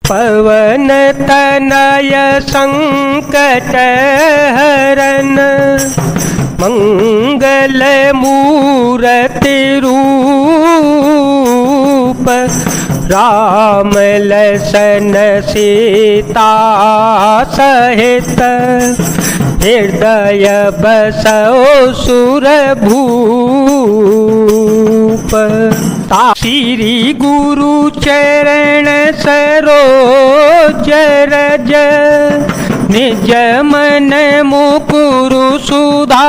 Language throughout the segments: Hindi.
पवन तनय संकट हरन मंगल मूर्ति रूप राम लसन सीता सहित हृदय बसो सुर भूप। श्री गुरु चरण सरोज रज निज मन मुकुरु सुधारे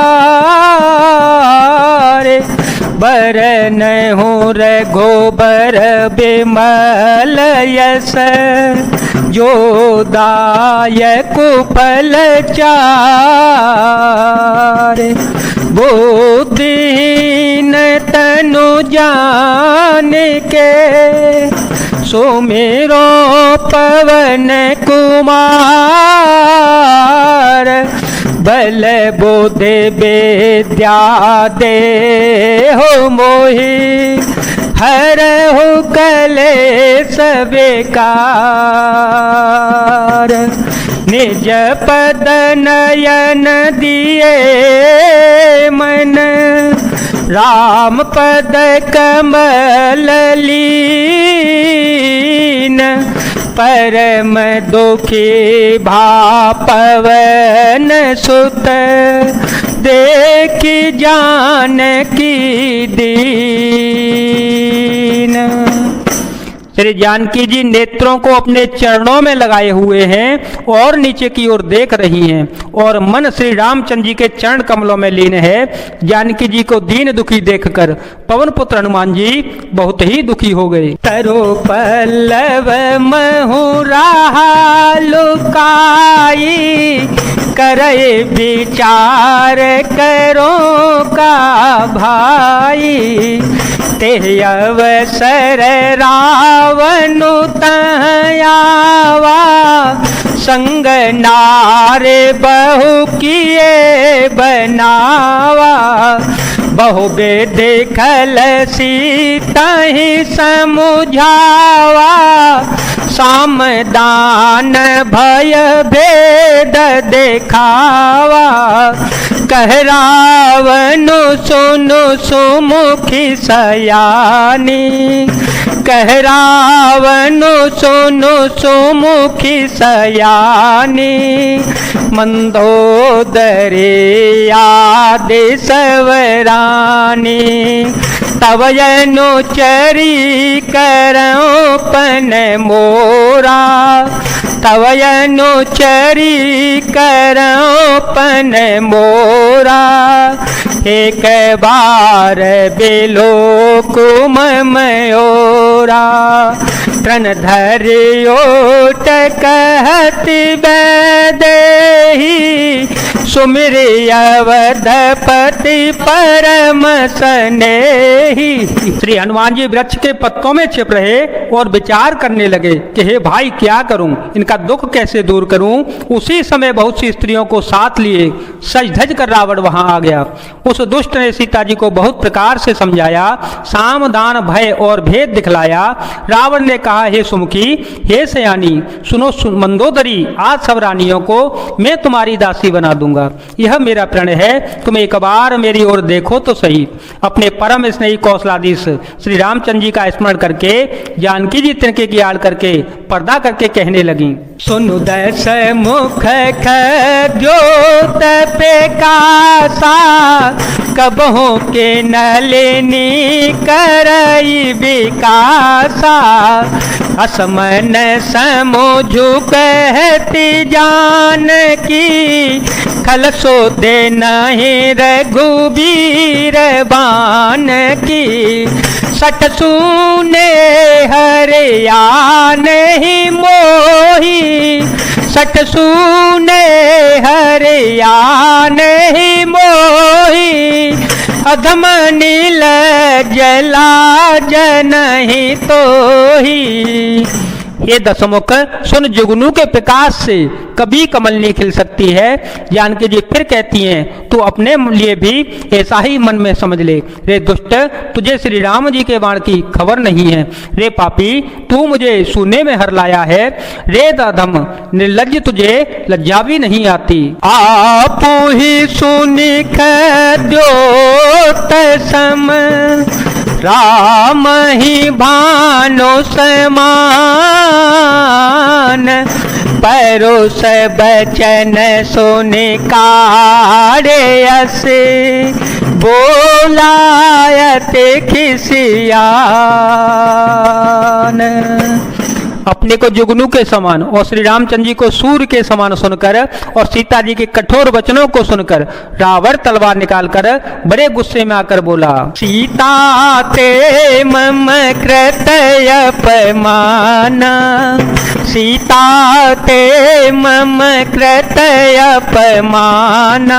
बरन हो रघुबर बिमल यस जो दायक फल चारे। बुद्धिहीन तनु जान के सुमिरो पवन कुमार बल बुद्धि विद्या दे हो मोहि हरहु कलेश बेकार। निज पद नयन दिए मन राम पद कमल लीन परम दुखी भा पवन सुत देखी जानकी दीन। श्री जानकी जी नेत्रों को अपने चरणों में लगाए हुए हैं और नीचे की ओर देख रही हैं और मन श्री रामचंद्र जी के चरण कमलों में लीन है। जानकी जी को दीन दुखी देखकर पवन पुत्र हनुमान जी बहुत ही दुखी हो गए। तरो पल्लव महुरा लुकाई करे विचार करो का भाई। ते अवसर रावण तयावा संग नारे बहु किए बनावा। बहु बेदे खल सीता ही समुझावा सामदान भय भेद देखावा। कह रावण सुनु सुमुखी सयानी कह रावण सुनु सुमुखी सयानी। मंदोदरी आदि सवरानी तव अनुचरी करऊं पन मोरा। तव अनुचरी करऊं पन मोरा। एक बार बिलो कुम मयोरा। तन धरियो कहति बैदेही सुमिरि अवधपति परम स्नेही। श्री हनुमान जी वृक्ष के पत्तों में छिप रहे और विचार करने लगे कि हे भाई क्या करूं, इनका दुख कैसे दूर करूं। उसी समय बहुत सी स्त्रियों को साथ लिए सज धज कर रावण वहां आ गया। उस दुष्ट ने सीता जी को बहुत प्रकार से समझाया, साम दान भय और भेद दिखलाया। रावण ने कहा, हे सुमुखी हे सयानी सुनो मंदोदरी, आज सब रानियों को मैं तुम्हारी दासी बना दूंगा। यह मेरा प्रण है, तुम एक बार मेरी ओर देखो तो सही। अपने परम स्नेही कौशलाधीश श्री रामचंद्र जी का स्मरण करके जानकी जी तिनके की आड़ करके पर्दा करके कहने लगी। सुनु दस मुख खद्योत पे कासा कबहू के नलिनी करई विकासा। असमन समझु कहती जानकी खल सो दे नहीं रघुबीर बान की। सठ सुने हरिया नहीं मोही सठ सुने हरिया नहीं मोही। अधम नील जला जनहि तो ही ये दशमुख सुन जुगनू के प्रकाश से कभी कमल नहीं खिल सकती है। जानकी जी फिर कहती हैं, तू अपने लिए भी ऐसा ही मन में समझ ले। रे दुष्ट, तुझे श्री राम जी के बाण की खबर नहीं है। रे पापी, तू मुझे सुनने में हर लाया है। रे दाधम निर्लज्ज, तुझे लज्जा भी नहीं आती। आप ही सुनी खद्यो सम राम ही भानो समान। परोस बचन सुनि कारे असे बोलायत खिसियान। अपने को जुगनू के समान और श्री रामचंद्र जी को सूर्य के समान सुनकर और सीता जी के कठोर वचनों को सुनकर रावण तलवार निकालकर बड़े गुस्से में आकर बोला, सीता ते मम कृत अपमान। सीता ते मम कृत अपमान।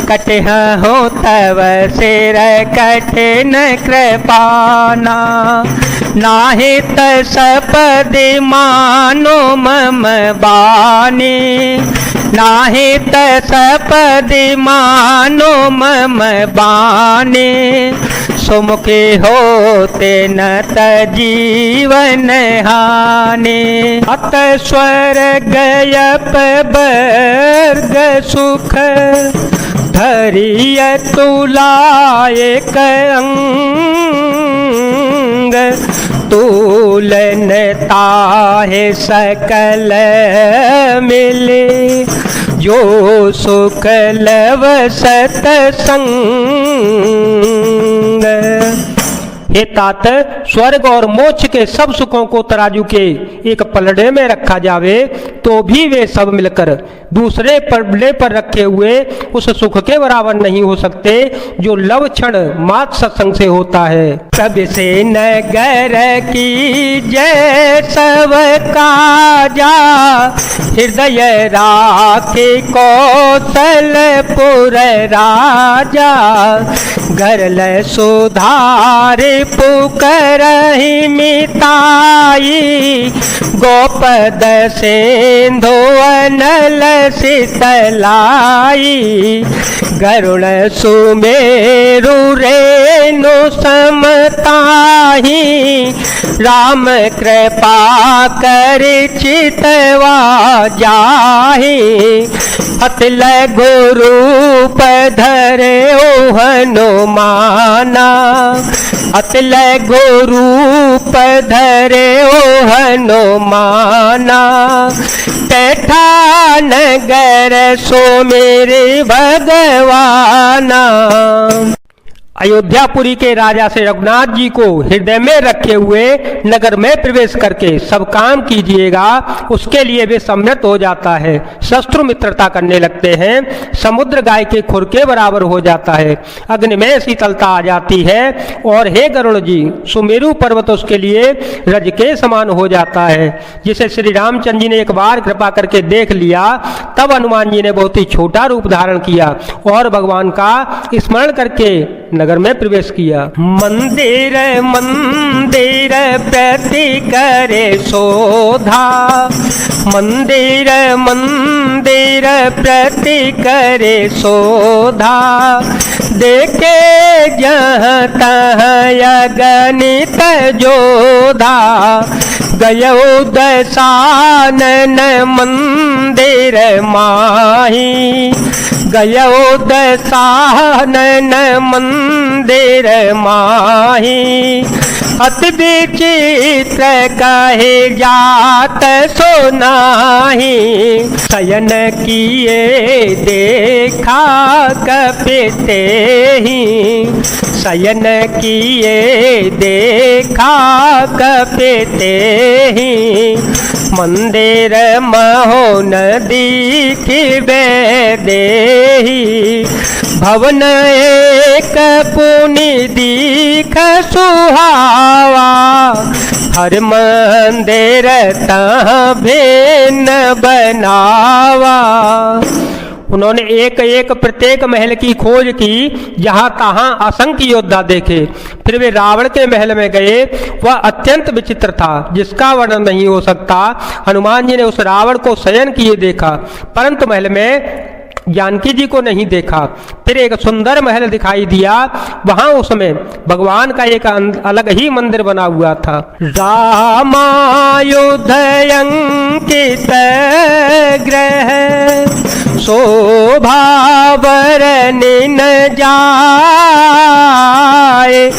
कटिह हो तव सिर कठिन कृपाना। नाहित सपदि मानो मम बानी। नाहित सपदि मानो मम बानी। सुमुखे होते न जीवन हानि। अत स्वर्ग वर्ग सुख धरिय तुलाए अंग। तूलन ताहे सकल मिले जो सुख लव सतसंग। हे तात, स्वर्ग और मोक्ष के सब सुखों को तराजू के एक पलड़े में रखा जावे तो भी वे सब मिलकर दूसरे पलड़े पर रखे हुए उस सुख के बराबर नहीं हो सकते जो लव क्षण मात सत्संग से होता है। सब से नगर की जय सब काजा। हृदय राखे कौशलपुर राजा। गरल सुधारे पुकरहि मिताई। गोपद सिंधु अनल शीतलाई। गरुड़ सुमेरु रेणु समताही। राम कृपा कर चितवा जाहि। अतिल गुरूप धरे हनुमाना। अतिल गुरूप धरे हनुमाना। बैठा नगर सो मेरे भगवाना। अयोध्यापुरी के राजा से रघुनाथ जी को हृदय में रखे हुए नगर में प्रवेश करके सब काम कीजिएगा। उसके लिए वे सम्मत हो जाता है। शत्रु मित्रता करने लगते हैं। समुद्र गाय के खुर के बराबर हो जाता है। अग्नि में शीतलता आ जाती है। और हे गरुड़ जी, सुमेरु पर्वत उसके लिए रज के समान हो जाता है। जिसे श्री रामचंद्र जी ने एक बार कृपा करके देख लिया, तब हनुमान जी ने बहुत ही छोटा रूप धारण किया और भगवान का स्मरण करके नगर में प्रवेश किया। मंदिर मंदिर प्रति करे शोधा। मंदिर मंदिर प्रति करे शोधा। देखे जहाँ तहाँ अगणित जोधा। गयो दशानन मंदिर माही। गयो दशानन मंदिर माही। अति विचित्र कहे जात सोनाही। शयन किए देखा कपिते ही। शयन किए देखा कपिते ही। मंदिर महो नदी खिबे देही। भवन एक पुनि दीख सुहावा। हर मंदिर तहाँ भिन्न बनावा। उन्होंने एक एक प्रत्येक महल की खोज की, जहां तहां असंख्य योद्धा देखे। फिर वे रावण के महल में गए। वह अत्यंत विचित्र था, जिसका वर्णन नहीं हो सकता। हनुमान जी ने उस रावण को शयन किए देखा, परंतु महल में जानकी जी को नहीं देखा। फिर एक सुंदर महल दिखाई दिया, वहां उसमें भगवान का एक अलग ही मंदिर बना हुआ था। रामायुध अंकित ग्रह शोभा बरनिन जाए,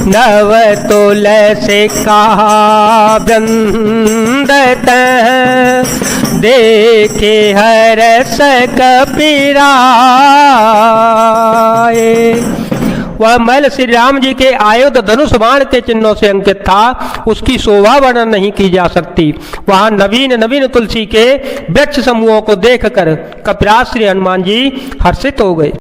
नव तुलसी का वृंद देखे हरस कपिराए। वह महल श्री राम जी के आयुध धनुष बाण के चिन्हों से अंकित था। उसकी शोभा वर्णन नहीं की जा सकती। वहां नवीन नवीन तुलसी के वृक्ष समूहों को देखकर कपिराज श्री हनुमान जी हर्षित हो गए।